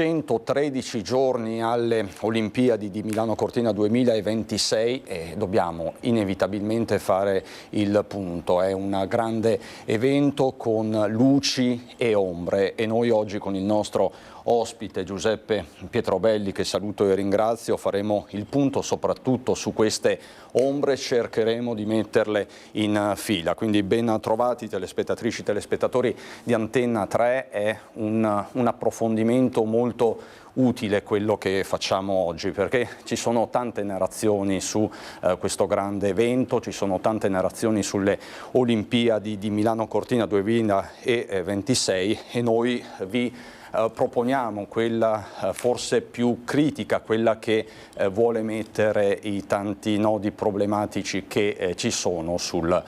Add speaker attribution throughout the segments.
Speaker 1: 113 giorni alle Olimpiadi di Milano Cortina 2026 e dobbiamo inevitabilmente fare il punto. È un grande evento con luci e ombre e noi oggi con il nostro ospite Giuseppe Pietrobelli, che saluto e ringrazio, faremo il punto soprattutto su queste ombre, cercheremo di metterle in fila. Quindi ben trovati telespettatrici e telespettatori di Antenna 3, è un approfondimento molto utile quello che facciamo oggi, perché ci sono tante narrazioni su questo grande evento, ci sono tante narrazioni sulle Olimpiadi di Milano Cortina 2026 e noi vi proponiamo quella forse più critica, quella che vuole mettere i tanti nodi problematici che ci sono sul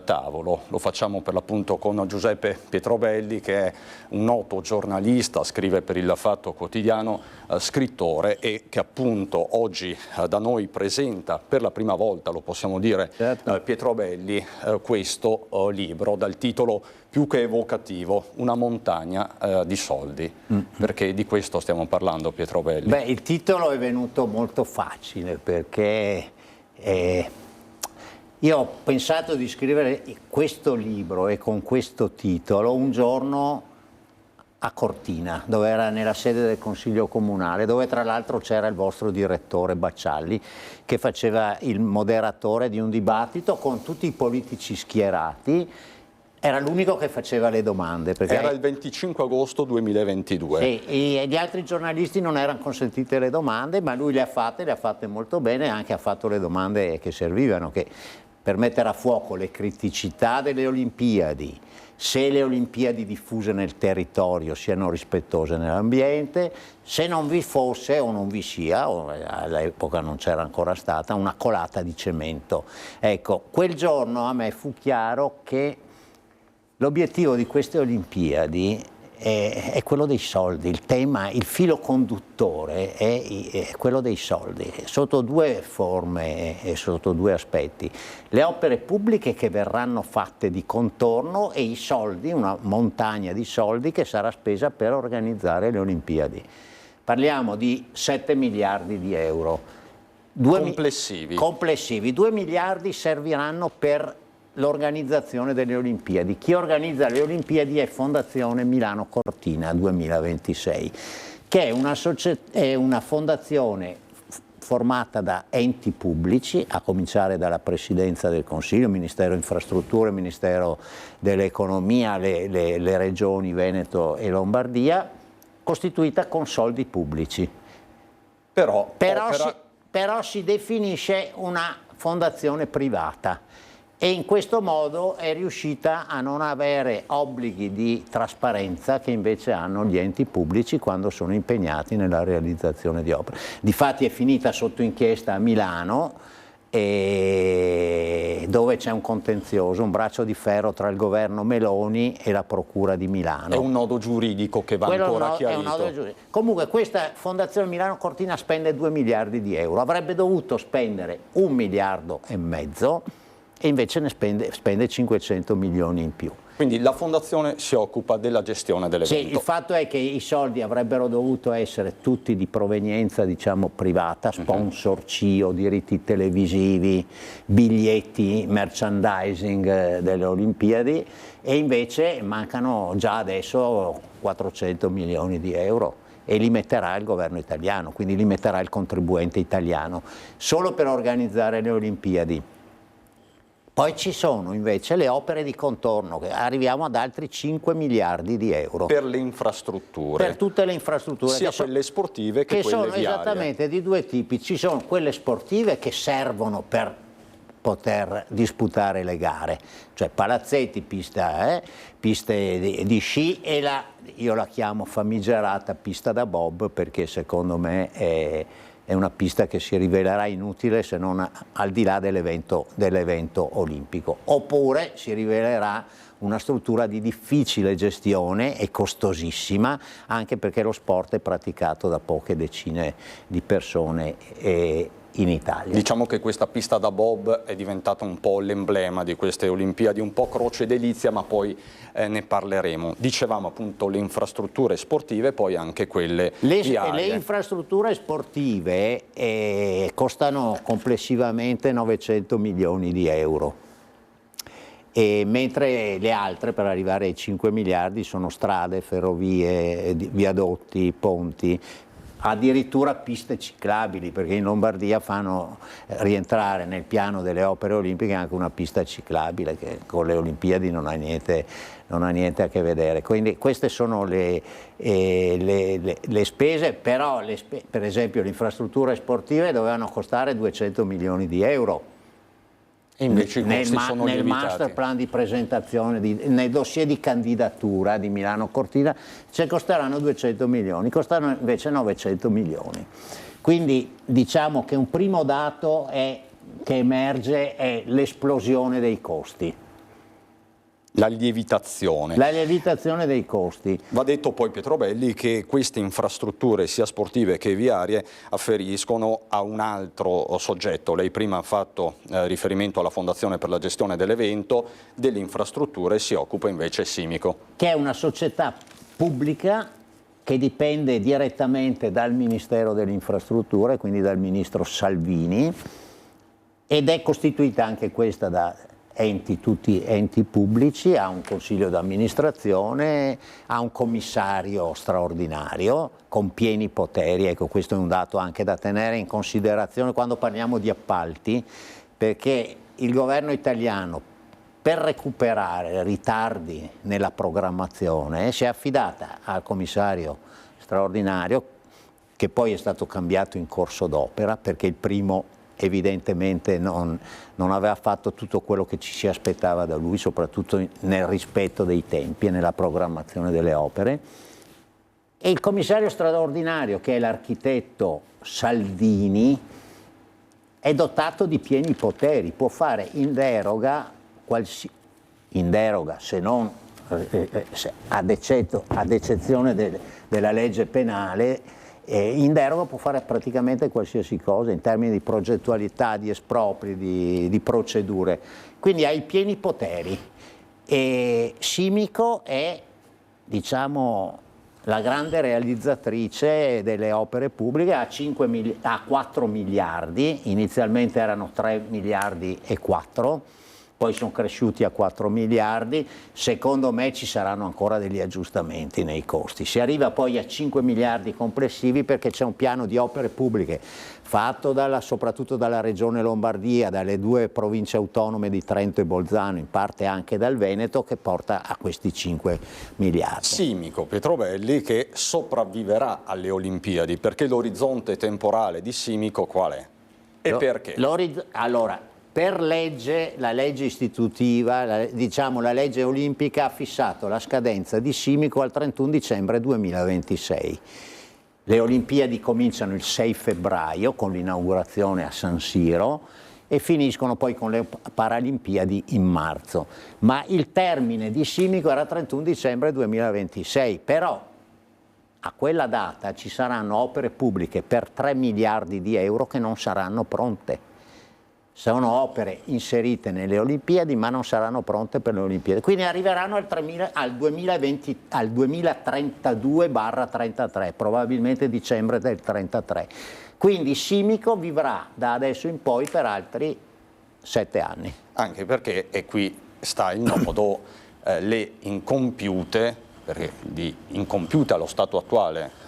Speaker 1: tavolo. Lo facciamo per l'appunto con Giuseppe Pietrobelli, che è un noto giornalista, scrive per il Fatto Quotidiano, scrittore, e che appunto oggi da noi presenta per la prima volta, lo possiamo dire, certo, Pietrobelli, questo libro dal titolo più che evocativo, Una montagna di soldi. Perché di questo stiamo parlando, Pietrobelli?
Speaker 2: Beh, il titolo è venuto molto facile perché io ho pensato di scrivere questo libro e con questo titolo un giorno a Cortina, dove era nella sede del Consiglio Comunale, dove tra l'altro c'era il vostro direttore Baccialli, che faceva il moderatore di un dibattito con tutti i politici schierati. Era l'unico che faceva le domande. Perché
Speaker 1: era il 25 agosto 2022.
Speaker 2: Sì, e gli altri giornalisti non erano consentite le domande, ma lui le ha fatte molto bene, e anche ha fatto le domande che servivano, che per mettere a fuoco le criticità delle Olimpiadi, se le Olimpiadi diffuse nel territorio siano rispettose nell'ambiente, se non vi fosse o non vi sia, o all'epoca non c'era ancora stata, una colata di cemento. Ecco, quel giorno a me fu chiaro che l'obiettivo di queste Olimpiadi è quello dei soldi, il tema, il filo conduttore è quello dei soldi, sotto due forme e sotto due aspetti. Le opere pubbliche che verranno fatte di contorno e i soldi, una montagna di soldi che sarà spesa per organizzare le Olimpiadi. Parliamo di 7 miliardi di euro. Complessivi. 2 miliardi serviranno per l'organizzazione delle Olimpiadi. Chi organizza le Olimpiadi è Fondazione Milano Cortina 2026, che è una fondazione formata da enti pubblici, a cominciare dalla Presidenza del Consiglio, Ministero Infrastrutture, Ministero dell'Economia, le regioni Veneto e Lombardia, costituita con soldi pubblici. Però si definisce una fondazione privata. E in questo modo è riuscita a non avere obblighi di trasparenza che invece hanno gli enti pubblici quando sono impegnati nella realizzazione di opere. Difatti è finita sotto inchiesta a Milano, dove c'è un contenzioso, un braccio di ferro tra il governo Meloni e la Procura di Milano.
Speaker 1: È un nodo giuridico che va ancora chiarito.
Speaker 2: Comunque questa Fondazione Milano Cortina spende 2 miliardi di euro, avrebbe dovuto spendere 1,5 miliardi e invece ne spende 500 milioni in più.
Speaker 1: Quindi la Fondazione si occupa della gestione dell'evento.
Speaker 2: Sì, il fatto è che i soldi avrebbero dovuto essere tutti di provenienza, diciamo, privata, sponsor, CIO, diritti televisivi, biglietti, merchandising delle Olimpiadi, e invece mancano già adesso 400 milioni di euro. E li metterà il governo italiano, quindi li metterà il contribuente italiano, solo per organizzare le Olimpiadi. Poi ci sono invece le opere di contorno, che arriviamo ad altri 5 miliardi di euro.
Speaker 1: Per le infrastrutture.
Speaker 2: Per tutte le infrastrutture.
Speaker 1: Sia quelle sportive che quelle viarie.
Speaker 2: Che sono esattamente di due tipi. Ci sono quelle sportive che servono per poter disputare le gare, cioè palazzetti, piste di sci e io la chiamo famigerata pista da bob, perché secondo me è una pista che si rivelerà inutile se non al di là dell'evento olimpico, oppure si rivelerà una struttura di difficile gestione e costosissima, anche perché lo sport è praticato da poche decine di persone in Italia.
Speaker 1: Diciamo che questa pista da bob è diventata un po' l'emblema di queste Olimpiadi, un po' croce delizia, ma poi ne parleremo. Dicevamo appunto le infrastrutture sportive, poi anche quelle viarie.
Speaker 2: Le infrastrutture sportive costano complessivamente 900 milioni di euro. Mentre le altre, per arrivare ai 5 miliardi, sono strade, ferrovie, viadotti, ponti, addirittura piste ciclabili, perché in Lombardia fanno rientrare nel piano delle opere olimpiche anche una pista ciclabile che con le Olimpiadi non ha niente a che vedere. Quindi queste sono le spese, però per esempio le infrastrutture sportive dovevano costare 200 milioni di euro.
Speaker 1: E invece nel
Speaker 2: master plan di presentazione, nei dossier di candidatura di Milano Cortina, costeranno 200 milioni, costano invece 900 milioni. Quindi diciamo che un primo dato che emerge è l'esplosione dei costi.
Speaker 1: La lievitazione.
Speaker 2: La lievitazione dei costi.
Speaker 1: Va detto poi, Pietrobelli, che queste infrastrutture sia sportive che viarie afferiscono a un altro soggetto. Lei prima ha fatto riferimento alla Fondazione per la gestione dell'evento, delle infrastrutture si occupa invece Simico.
Speaker 2: Che è una società pubblica che dipende direttamente dal Ministero delle Infrastrutture, quindi dal ministro Salvini, ed è costituita anche questa da tutti enti pubblici, ha un consiglio d'amministrazione, ha un commissario straordinario con pieni poteri. Ecco, questo è un dato anche da tenere in considerazione quando parliamo di appalti, perché il governo italiano, per recuperare ritardi nella programmazione, si è affidata al commissario straordinario, che poi è stato cambiato in corso d'opera, perché il primo evidentemente non aveva fatto tutto quello che ci si aspettava da lui, soprattutto nel rispetto dei tempi e nella programmazione delle opere. E il commissario straordinario, che è l'architetto Saldini, è dotato di pieni poteri, può fare in deroga, se non ad eccezione della legge penale, in deroga può fare praticamente qualsiasi cosa in termini di progettualità, di espropri, di procedure. Quindi ha i pieni poteri. E Simico è, diciamo, la grande realizzatrice delle opere pubbliche, ha 4 miliardi, inizialmente erano 3 miliardi e 4, poi sono cresciuti a 4 miliardi, secondo me ci saranno ancora degli aggiustamenti nei costi. Si arriva poi a 5 miliardi complessivi perché c'è un piano di opere pubbliche fatto soprattutto dalla Regione Lombardia, dalle 2 province autonome di Trento e Bolzano, in parte anche dal Veneto, che porta a questi 5 miliardi.
Speaker 1: Simico, Pietrobelli, che sopravviverà alle Olimpiadi, perché l'orizzonte temporale di Simico qual è? E perché?
Speaker 2: Allora, per legge, la legge istitutiva, diciamo la legge olimpica, ha fissato la scadenza di Simico al 31 dicembre 2026. Le Olimpiadi cominciano il 6 febbraio con l'inaugurazione a San Siro e finiscono poi con le Paralimpiadi in marzo. Ma il termine di Simico era 31 dicembre 2026, però a quella data ci saranno opere pubbliche per 3 miliardi di euro che non saranno pronte. Sono opere inserite nelle Olimpiadi ma non saranno pronte per le Olimpiadi, quindi arriveranno al 2032-33, probabilmente dicembre del 33. Quindi Simico vivrà da adesso in poi per altri 7 anni.
Speaker 1: Anche perché, e qui sta il nodo, le incompiute, perché di incompiute allo stato attuale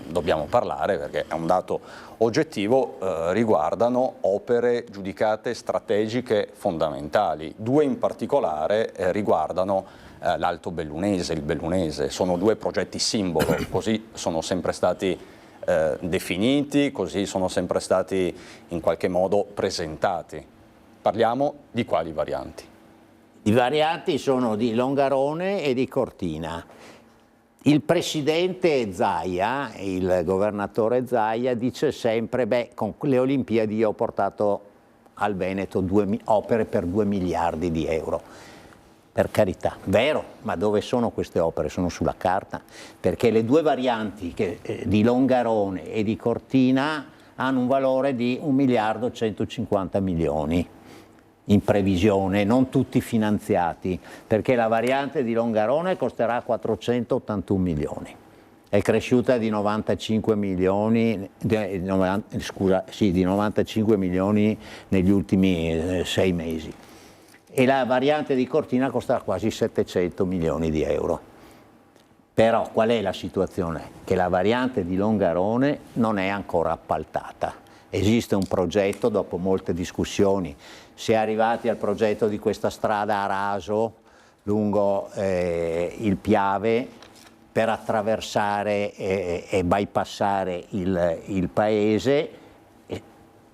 Speaker 1: dobbiamo parlare perché è un dato oggettivo, riguardano opere giudicate strategiche fondamentali. 2 in particolare riguardano l'Alto Bellunese, il Bellunese, sono 2 progetti simbolo, così sono sempre stati definiti, così sono sempre stati in qualche modo presentati. Parliamo di quali varianti?
Speaker 2: I varianti sono di Longarone e di Cortina. Il presidente Zaia, il governatore Zaia, dice sempre, con le Olimpiadi io ho portato al Veneto opere per 2 miliardi di euro. Per carità, vero, ma dove sono queste opere? Sono sulla carta, perché le 2 varianti di Longarone e di Cortina hanno un valore di 1 miliardo 150 milioni in previsione, non tutti finanziati, perché la variante di Longarone costerà 481 milioni. È cresciuta di 95 milioni, di 95 milioni negli ultimi 6 mesi. E la variante di Cortina costerà quasi 700 milioni di euro. Però qual è la situazione? Che la variante di Longarone non è ancora appaltata. Esiste un progetto, dopo molte discussioni, si è arrivati al progetto di questa strada a raso lungo il Piave per attraversare e bypassare il paese,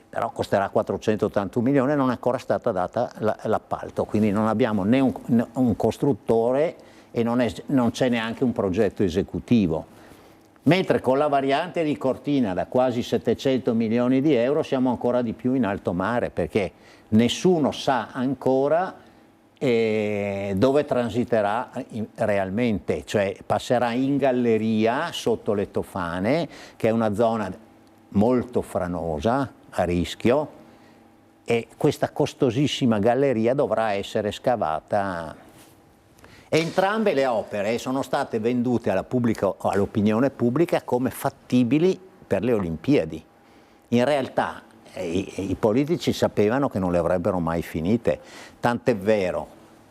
Speaker 2: però costerà 481 milioni e non è ancora stata data l'appalto, quindi non abbiamo né un costruttore e non c'è neanche un progetto esecutivo. Mentre con la variante di Cortina da quasi 700 milioni di euro siamo ancora di più in alto mare, perché nessuno sa ancora dove transiterà realmente, cioè passerà in galleria sotto le Tofane, che è una zona molto franosa, a rischio, e questa costosissima galleria dovrà essere scavata. Entrambe le opere sono state vendute all'opinione pubblica come fattibili per le Olimpiadi. In realtà i politici sapevano che non le avrebbero mai finite, tant'è vero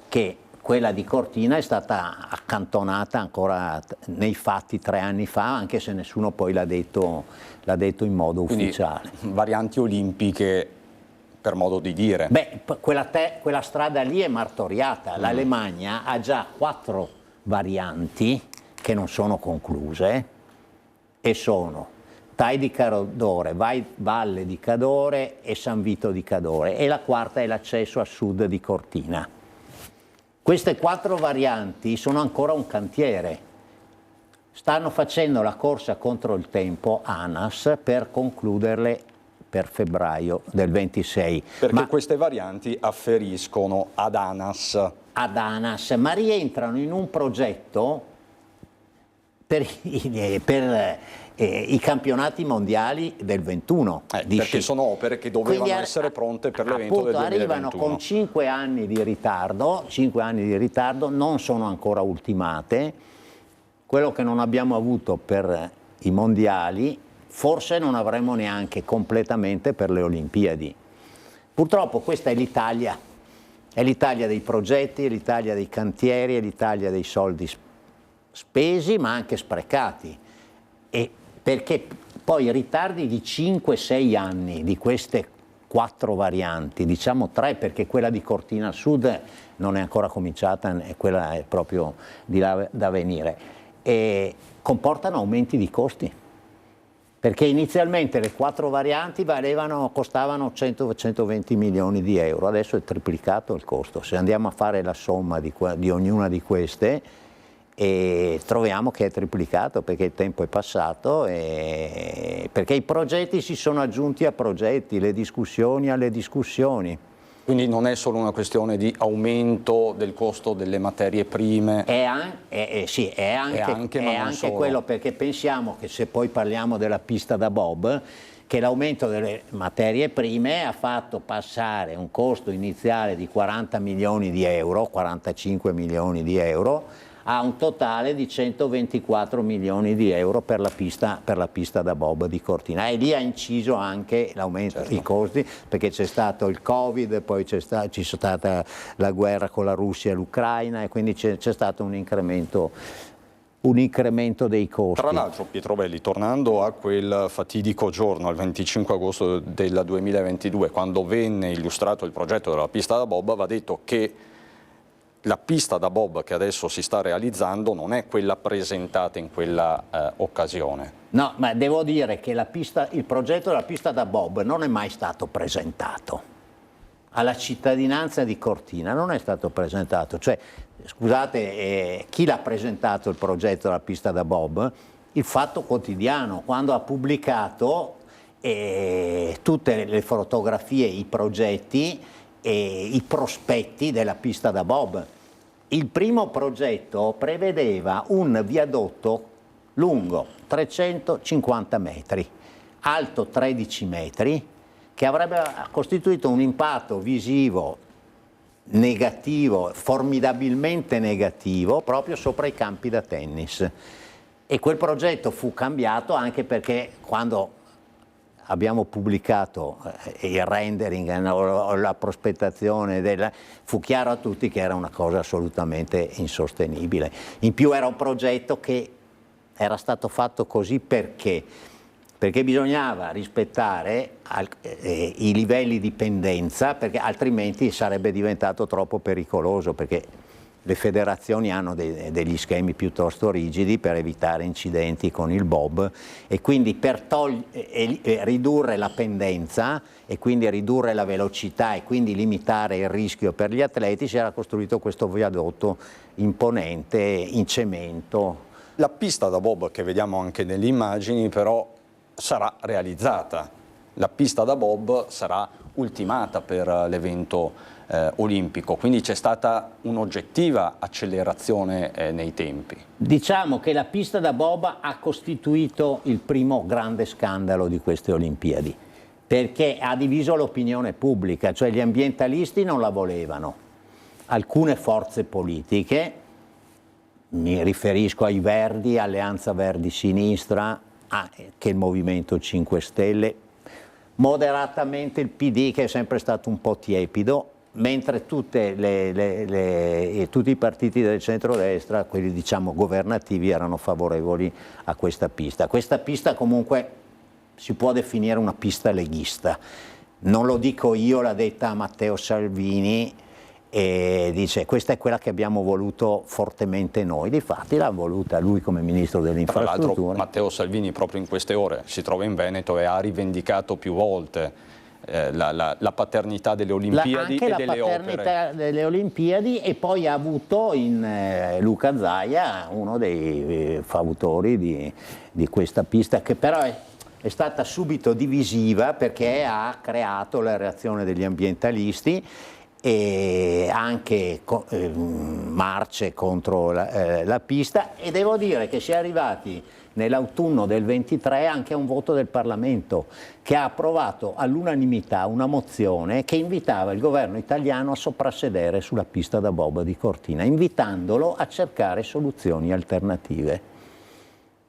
Speaker 2: che quella di Cortina è stata accantonata ancora nei fatti 3 anni fa, anche se nessuno poi l'ha detto in modo ufficiale.
Speaker 1: Quindi, varianti olimpiche, per modo di dire.
Speaker 2: Beh, quella strada lì è martoriata. L'Alemagna ha già 4 varianti che non sono concluse e sono Tai di Cadore, Valle di Cadore e San Vito di Cadore, e la quarta è l'accesso a sud di Cortina. Queste 4 varianti sono ancora un cantiere. Stanno facendo la corsa contro il tempo ANAS per concluderle per febbraio del 26.
Speaker 1: Perché queste varianti afferiscono ad ANAS.
Speaker 2: Ad ANAS, ma rientrano in un progetto per i campionati mondiali del 21.
Speaker 1: Perché sono opere che dovevano essere pronte per l'evento del 2021.
Speaker 2: Arrivano con 5 anni di ritardo, non sono ancora ultimate. Quello che non abbiamo avuto per i mondiali forse non avremo neanche completamente per le Olimpiadi. Purtroppo questa è l'Italia dei progetti, è l'Italia dei cantieri, è l'Italia dei soldi spesi ma anche sprecati, e perché poi i ritardi di 5-6 anni di queste 4 varianti, diciamo 3 perché quella di Cortina Sud non è ancora cominciata e quella è proprio di là da venire, e comportano aumenti di costi. Perché inizialmente le 4 varianti costavano 100-120 milioni di euro, adesso è triplicato il costo. Se andiamo a fare la somma di ognuna di queste, troviamo che è triplicato, perché il tempo è passato, perché i progetti si sono aggiunti a progetti, le discussioni alle discussioni.
Speaker 1: Quindi non è solo una questione di aumento del costo delle materie prime.
Speaker 2: Sì, è anche quello, perché pensiamo che, se poi parliamo della pista da bob, che l'aumento delle materie prime ha fatto passare un costo iniziale di 40 milioni di euro, 45 milioni di euro, a un totale di 124 milioni di euro per la pista da bob di Cortina, e lì ha inciso anche l'aumento dei costi, perché c'è stato il Covid, poi c'è stata la guerra con la Russia e l'Ucraina, e quindi c'è stato un incremento dei costi.
Speaker 1: Tra l'altro, Pietro Belli, tornando a quel fatidico giorno, il 25 agosto del 2022, quando venne illustrato il progetto della pista da bob, va detto che la pista da bob che adesso si sta realizzando non è quella presentata in quella occasione.
Speaker 2: No, ma devo dire che il progetto della pista da bob non è mai stato presentato alla cittadinanza di Cortina, non è stato presentato. Cioè, scusate, chi l'ha presentato il progetto della pista da bob? Il Fatto Quotidiano, quando ha pubblicato tutte le fotografie, i progetti e i prospetti della pista da bob. Il primo progetto prevedeva un viadotto lungo 350 metri, alto 13 metri, che avrebbe costituito un impatto visivo negativo, formidabilmente negativo, proprio sopra i campi da tennis. E quel progetto fu cambiato anche perché quando abbiamo pubblicato il rendering, la prospettazione, fu chiaro a tutti che era una cosa assolutamente insostenibile. In più era un progetto che era stato fatto così perché bisognava rispettare i livelli di pendenza, perché altrimenti sarebbe diventato troppo pericoloso, perché le federazioni hanno degli schemi piuttosto rigidi per evitare incidenti con il bob, e quindi per ridurre la pendenza e quindi ridurre la velocità e quindi limitare il rischio per gli atleti, si era costruito questo viadotto imponente in cemento.
Speaker 1: La pista da bob che vediamo anche nelle immagini però sarà realizzata. La pista da bob sarà ultimata per l'evento olimpico, quindi c'è stata un'oggettiva accelerazione nei tempi.
Speaker 2: Diciamo che la pista da bob ha costituito il primo grande scandalo di queste Olimpiadi, perché ha diviso l'opinione pubblica, cioè gli ambientalisti non la volevano, alcune forze politiche, mi riferisco ai Verdi, Alleanza Verdi-Sinistra, che il Movimento 5 Stelle, moderatamente il PD, che è sempre stato un po' tiepido, mentre tutti i partiti del centrodestra, quelli diciamo governativi, erano favorevoli a questa pista. Questa pista comunque si può definire una pista leghista, non lo dico io, l'ha detta Matteo Salvini, e dice questa è quella che abbiamo voluto fortemente noi. Difatti l'ha voluta lui come ministro delle infrastrutture.
Speaker 1: Tra l'altro Matteo Salvini proprio in queste ore si trova in Veneto e ha rivendicato più volte la paternità delle Olimpiadi e delle opere. Anche la paternità
Speaker 2: delle Olimpiadi, e poi ha avuto in Luca Zaia, uno dei fautori di questa pista, che però è stata subito divisiva perché ha creato la reazione degli ambientalisti e anche marce contro la pista, e devo dire che si è arrivati nell'autunno del 23 anche a un voto del Parlamento che ha approvato all'unanimità una mozione che invitava il governo italiano a soprassedere sulla pista da bob di Cortina, invitandolo a cercare soluzioni alternative.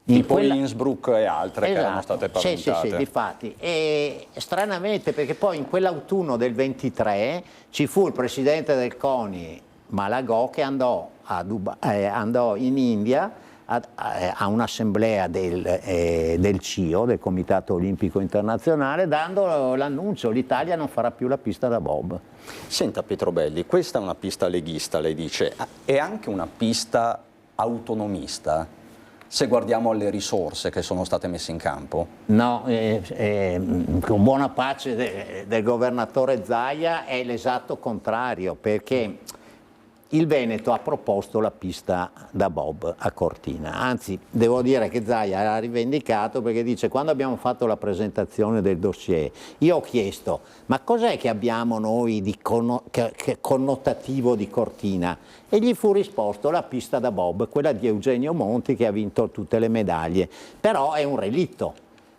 Speaker 1: Tipo Innsbruck e altre, esatto, che erano state paventate.
Speaker 2: Sì, difatti. E stranamente, perché poi in quell'autunno del 23 ci fu il presidente del CONI, Malagò, che andò in India a un'assemblea del CIO, del Comitato Olimpico Internazionale, dando l'annuncio: l'Italia non farà più la pista da bob.
Speaker 1: Senta Petrobelli, questa è una pista leghista, lei dice, è anche una pista autonomista? Se guardiamo alle risorse che sono state messe in campo?
Speaker 2: No, con buona pace del governatore Zaia è l'esatto contrario, perché il Veneto ha proposto la pista da bob a Cortina. Anzi, devo dire che Zaia l'ha rivendicato, perché dice: quando abbiamo fatto la presentazione del dossier, io ho chiesto: ma cos'è che abbiamo noi di connotativo di Cortina? E gli fu risposto: la pista da bob, quella di Eugenio Monti, che ha vinto tutte le medaglie, però è un relitto.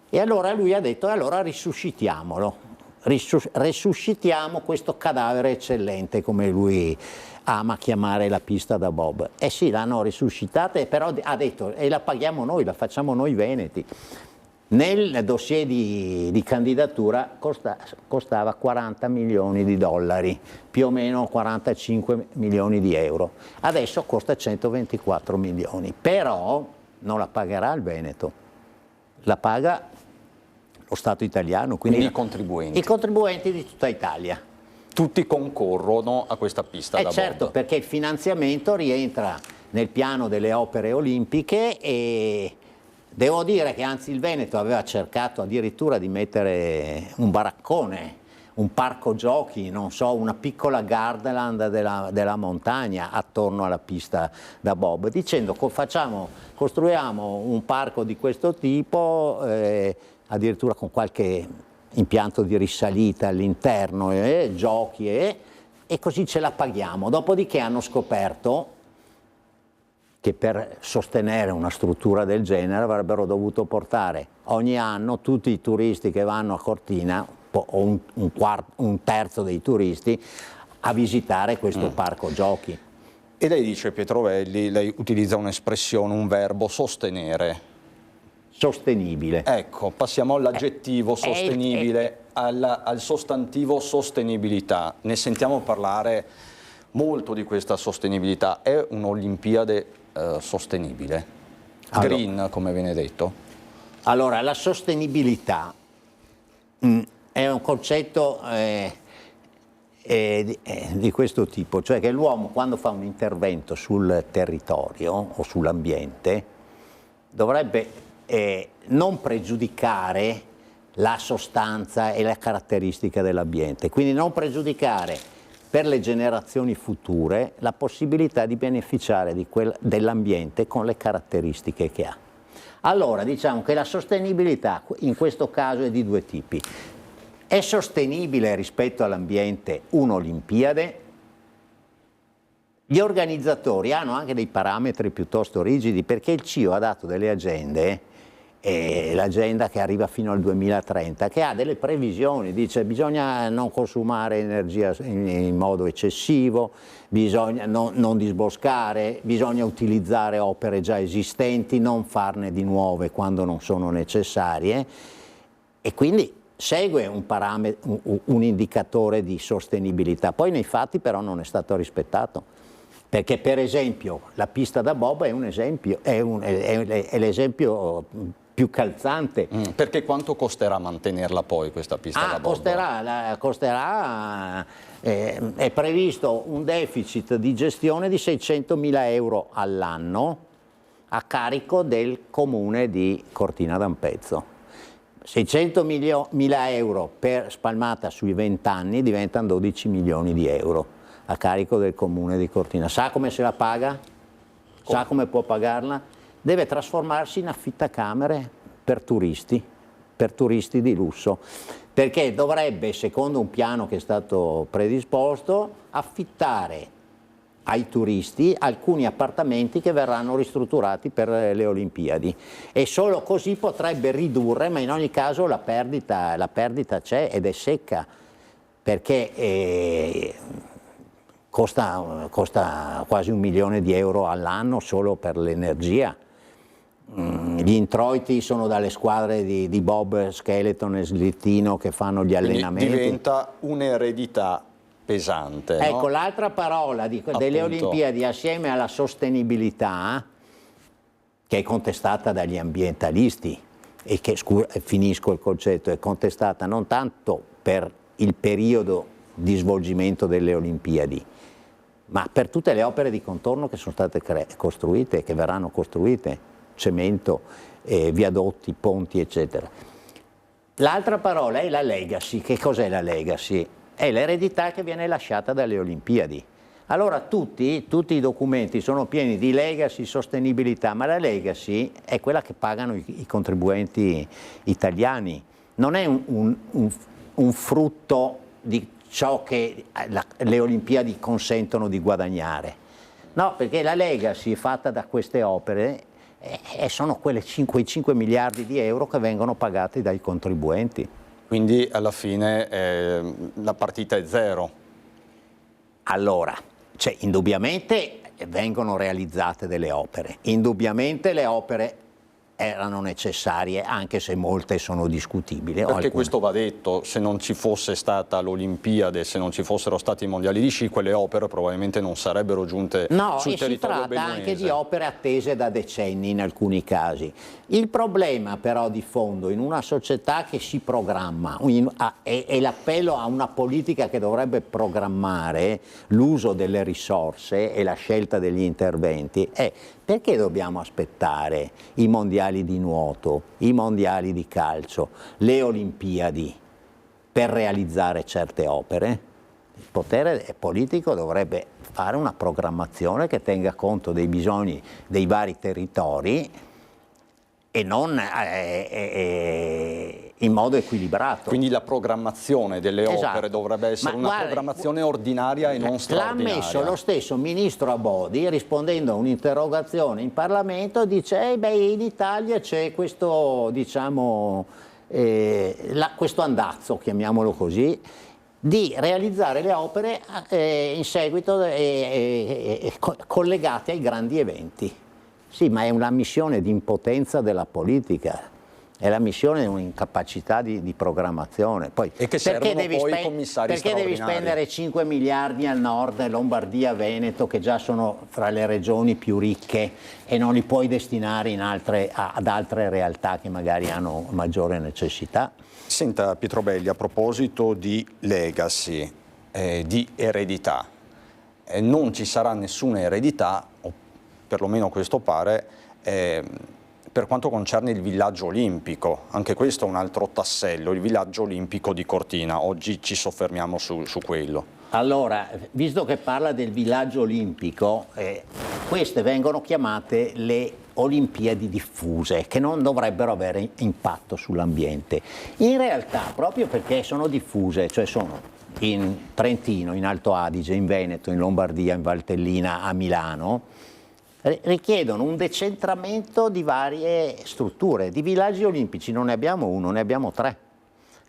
Speaker 2: E allora lui ha detto: allora risuscitiamolo, risuscitiamo questo cadavere eccellente, come lui ama chiamare la pista da bob. Eh sì, l'hanno risuscitata, però ha detto: e la paghiamo noi, la facciamo noi veneti. Nel dossier di candidatura costava 40 milioni di dollari, più o meno 45 milioni di euro. Adesso costa 124 milioni, però non la pagherà il Veneto, la paga lo Stato italiano, quindi
Speaker 1: i contribuenti.
Speaker 2: I contribuenti di tutta Italia.
Speaker 1: Tutti concorrono a questa pista da bob.
Speaker 2: Certo, perché il finanziamento rientra nel piano delle opere olimpiche, e devo dire che anzi il Veneto aveva cercato addirittura di mettere un baraccone, un parco giochi, non so, una piccola Gardaland della montagna attorno alla pista da bob, dicendo: costruiamo un parco di questo tipo, addirittura con qualche impianto di risalita all'interno, giochi, e così ce la paghiamo. Dopodiché hanno scoperto che per sostenere una struttura del genere avrebbero dovuto portare ogni anno tutti i turisti che vanno a Cortina, o un terzo dei turisti, a visitare questo parco giochi.
Speaker 1: E lei dice, Pietrovelli, lei utilizza un'espressione, un verbo, sostenere.
Speaker 2: Sostenibile.
Speaker 1: Ecco, passiamo all'aggettivo sostenibile, al sostantivo sostenibilità. Ne sentiamo parlare molto di questa sostenibilità. È un'Olimpiade sostenibile? Green, come viene detto?
Speaker 2: Allora, la sostenibilità è un concetto di questo tipo, cioè che l'uomo quando fa un intervento sul territorio o sull'ambiente dovrebbe non pregiudicare la sostanza e la caratteristica dell'ambiente, quindi non pregiudicare per le generazioni future la possibilità di beneficiare dell'ambiente con le caratteristiche che ha. Allora diciamo che la sostenibilità in questo caso è di due tipi. È sostenibile rispetto all'ambiente un'Olimpiade? Gli organizzatori hanno anche dei parametri piuttosto rigidi perché il CIO ha dato delle agende, l'agenda che arriva fino al 2030, che ha delle previsioni, dice bisogna non consumare energia in modo eccessivo, bisogna non disboscare, bisogna utilizzare opere già esistenti, non farne di nuove quando non sono necessarie, e quindi segue un indicatore di sostenibilità. Poi nei fatti però non è stato rispettato, perché per esempio la pista da bob è un esempio, è l'esempio più calzante.
Speaker 1: Perché quanto costerà mantenerla poi questa pista da bob?
Speaker 2: Costerà, è previsto un deficit di gestione di 600.000 euro all'anno a carico del comune di Cortina d'Ampezzo. 600.000 euro spalmata sui 20 anni diventano 12 milioni di euro a carico del comune di Cortina. Sa come se la paga? Sa come può pagarla? Deve trasformarsi in affittacamere per turisti di lusso, perché dovrebbe, secondo un piano che è stato predisposto, affittare ai turisti alcuni appartamenti che verranno ristrutturati per le Olimpiadi, e solo così potrebbe ridurre, ma in ogni caso la perdita c'è ed è secca, perché costa quasi 1 milione di euro all'anno solo per l'energia. Gli introiti sono dalle squadre di bob, skeleton e slittino che fanno gli allenamenti.
Speaker 1: Quindi diventa un'eredità pesante.
Speaker 2: Ecco,
Speaker 1: no?
Speaker 2: l'altra parola delle Olimpiadi, assieme alla sostenibilità, che è contestata dagli ambientalisti, e che, finisco il concetto, è contestata non tanto per il periodo di svolgimento delle Olimpiadi, ma per tutte le opere di contorno che sono state costruite, che verranno costruite, cemento, viadotti, ponti, eccetera. L'altra parola è la legacy. Che cos'è la legacy? È l'eredità che viene lasciata dalle Olimpiadi. Allora tutti i documenti sono pieni di legacy, sostenibilità, ma la legacy è quella che pagano i contribuenti italiani, non è un frutto di ciò che le Olimpiadi consentono di guadagnare. No, perché la legacy fatta da queste opere sono quei 5 miliardi di euro che vengono pagati dai contribuenti.
Speaker 1: Quindi alla fine la partita è zero.
Speaker 2: Allora, indubbiamente vengono realizzate delle opere, indubbiamente le opere erano necessarie, anche se molte sono discutibili.
Speaker 1: Perché questo va detto, se non ci fosse stata l'Olimpiade, se non ci fossero stati i mondiali di sci, quelle opere probabilmente non sarebbero giunte sul territorio
Speaker 2: No,
Speaker 1: benuese.
Speaker 2: si tratta anche di opere attese da decenni in alcuni casi. Il problema però di fondo in una società che si programma, e l'appello a una politica che dovrebbe programmare l'uso delle risorse e la scelta degli interventi, è: perché dobbiamo aspettare i mondiali di nuoto, i mondiali di calcio, le Olimpiadi per realizzare certe opere? Il potere politico dovrebbe fare una programmazione che tenga conto dei bisogni dei vari territori e non in modo equilibrato.
Speaker 1: Quindi la programmazione delle
Speaker 2: Esatto.
Speaker 1: opere dovrebbe essere una programmazione ordinaria e non straordinaria.
Speaker 2: L'ha ammesso lo stesso ministro Abodi rispondendo a un'interrogazione in Parlamento, dice in Italia c'è questo, diciamo, questo andazzo, chiamiamolo così, di realizzare le opere in seguito collegate ai grandi eventi. Sì, ma è una missione di impotenza della politica. È la missione di un'incapacità di programmazione. Poi,
Speaker 1: e che servono poi i commissari
Speaker 2: perché devi spendere 5 miliardi al nord, Lombardia, Veneto, che già sono fra le regioni più ricche, e non li puoi destinare ad altre realtà che magari hanno maggiore necessità?
Speaker 1: Senta Pietrobelli, a proposito di legacy, di eredità, non ci sarà nessuna eredità, o perlomeno questo pare, per quanto concerne il villaggio olimpico. Anche questo è un altro tassello, il villaggio olimpico di Cortina. Oggi ci soffermiamo su quello.
Speaker 2: Allora, visto che parla del villaggio olimpico, queste vengono chiamate le Olimpiadi diffuse, che non dovrebbero avere impatto sull'ambiente. In realtà, proprio perché sono diffuse, cioè sono in Trentino, in Alto Adige, in Veneto, in Lombardia, in Valtellina, a Milano, richiedono un decentramento di varie strutture. Di villaggi olimpici non ne abbiamo uno, ne abbiamo 3.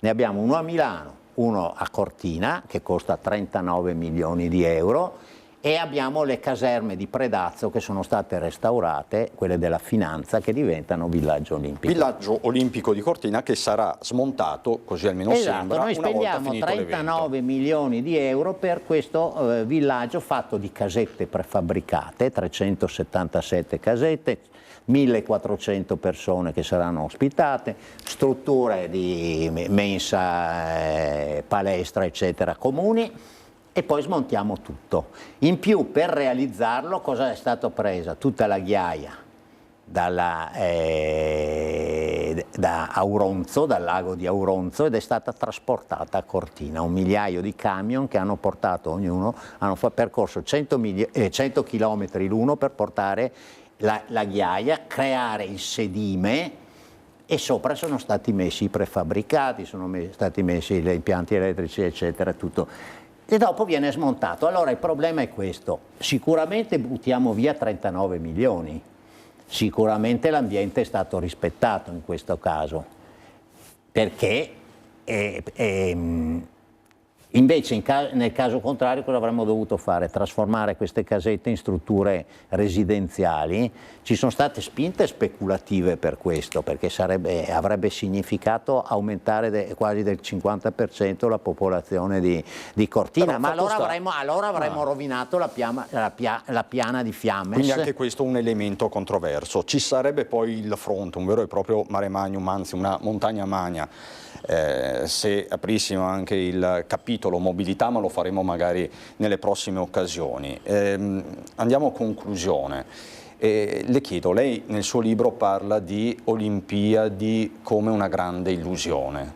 Speaker 2: Ne abbiamo uno a Milano, uno a Cortina, che costa 39 milioni di euro, e abbiamo le caserme di Predazzo che sono state restaurate, quelle della Finanza, che diventano villaggio olimpico.
Speaker 1: Villaggio olimpico di Cortina che sarà smontato, così almeno sembra,
Speaker 2: noi spendiamo 39 milioni di euro per questo villaggio fatto di casette prefabbricate, 377 casette, 1400 persone che saranno ospitate, strutture di mensa, palestra, eccetera, comuni, e poi smontiamo tutto. In più, per realizzarlo, cosa è stato presa? Tutta la ghiaia da Auronzo, dal lago di Auronzo, ed è stata trasportata a Cortina. 1 migliaio di camion che hanno portato, ognuno, hanno percorso 100 chilometri l'uno per portare la ghiaia, creare il sedime, e sopra sono stati messi i prefabbricati, sono stati messi gli impianti elettrici, eccetera, tutto. E dopo viene smontato. Allora il problema è questo: sicuramente buttiamo via 39 milioni, sicuramente l'ambiente è stato rispettato in questo caso, perché invece nel caso contrario cosa avremmo dovuto fare? Trasformare queste casette in strutture residenziali. Ci sono state spinte speculative per questo, perché avrebbe significato aumentare quasi del 50% la popolazione di Cortina. Ma allora avremmo rovinato la piana di Fiamme.
Speaker 1: Quindi anche questo è un elemento controverso. Ci sarebbe poi il fronte, un vero e proprio mare magnum, anzi una montagna magna. Se aprissimo anche il capitolo mobilità, ma lo faremo magari nelle prossime occasioni. Andiamo a conclusione. Le chiedo, lei nel suo libro parla di Olimpiadi come una grande illusione.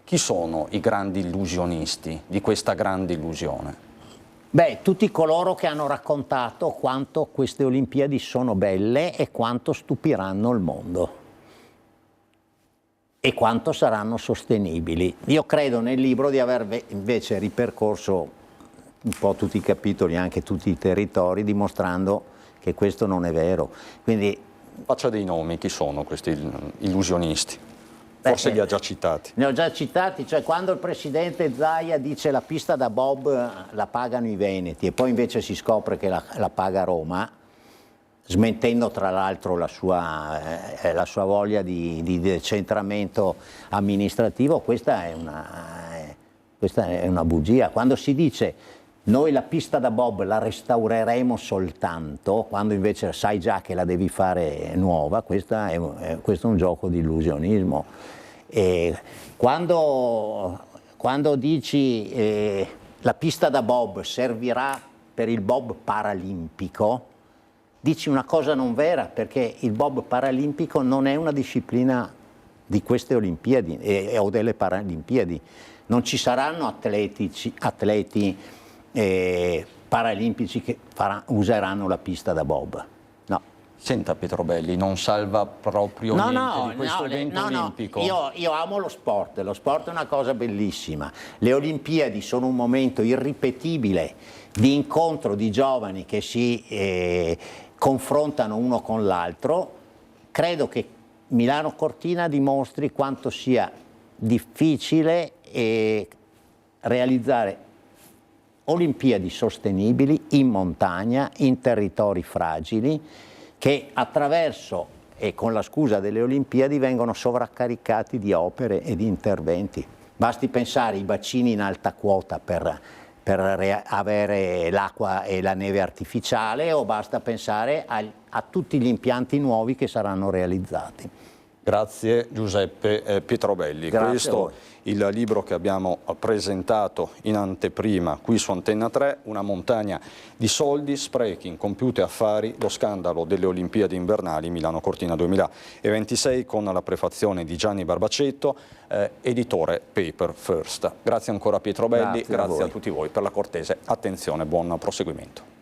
Speaker 1: Chi sono i grandi illusionisti di questa grande illusione?
Speaker 2: Beh, tutti coloro che hanno raccontato quanto queste Olimpiadi sono belle e quanto stupiranno il mondo e quanto saranno sostenibili. Io credo nel libro di aver invece ripercorso un po' tutti i capitoli, anche tutti i territori, dimostrando che questo non è vero. Quindi,
Speaker 1: faccia dei nomi, chi sono questi illusionisti? Forse li ha già citati.
Speaker 2: Ne ho già citati, cioè quando il presidente Zaia dice la pista da bob la pagano i veneti e poi invece si scopre che la paga Roma, smentendo tra l'altro la sua voglia di decentramento amministrativo, questa è una bugia. Quando si dice noi la pista da bob la restaureremo soltanto, quando invece sai già che la devi fare nuova, questo è un gioco di illusionismo. E quando dici la pista da bob servirà per il bob paralimpico, dici una cosa non vera, perché il bob paralimpico non è una disciplina di queste Olimpiadi o delle Paralimpiadi. Non ci saranno atleti paralimpici che useranno la pista da bob. No,
Speaker 1: Senta Pietrobelli, non salva proprio niente di questo evento olimpico?
Speaker 2: Io amo lo sport è una cosa bellissima. Le Olimpiadi sono un momento irripetibile di incontro di giovani che si confrontano uno con l'altro. Credo che Milano Cortina dimostri quanto sia difficile realizzare Olimpiadi sostenibili in montagna, in territori fragili, che attraverso e con la scusa delle Olimpiadi vengono sovraccaricati di opere e di interventi. Basti pensare ai bacini in alta quota per avere l'acqua e la neve artificiale, o basta pensare a tutti gli impianti nuovi che saranno realizzati.
Speaker 1: Grazie Giuseppe Pietrobelli.
Speaker 2: Grazie.
Speaker 1: Questo il libro che abbiamo presentato in anteprima qui su Antenna 3, Una montagna di soldi, sprechi, incompiute affari, lo scandalo delle Olimpiadi invernali Milano Cortina 2026, con la prefazione di Gianni Barbacetto, editore Paper First. Grazie ancora Pietrobelli, grazie a tutti voi per la cortese attenzione, buon proseguimento.